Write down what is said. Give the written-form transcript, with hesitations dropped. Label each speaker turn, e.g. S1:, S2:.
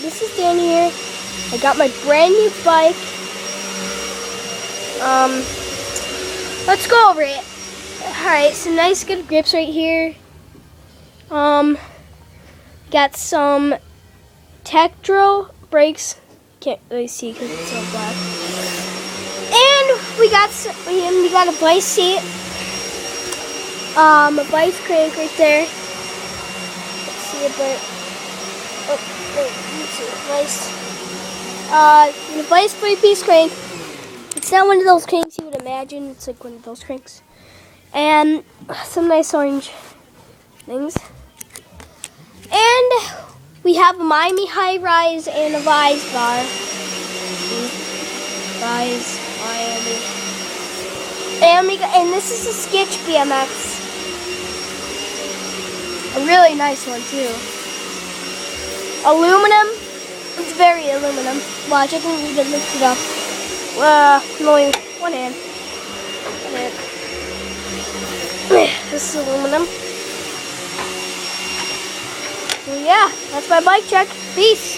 S1: this is Danny here. I got my brand new bike. Let's go over it. Alright, some nice good grips right here. Got some Tektro brakes. Can't really see because it's all black. And we got a vice seat. A vice crank right there. Let's see it, but let's see, the vice 3-piece crank. It's not one of those cranks you would imagine. It's like one of those cranks. And some nice orange things. And we have a Miami High Rise and a Vise bar. Vise, Miami. And this is a Sketch BMX. A really nice one too. Aluminum. It's very aluminum. Watch, I can even lift it up. Only one hand. This is aluminum. So yeah, that's my bike check. Peace.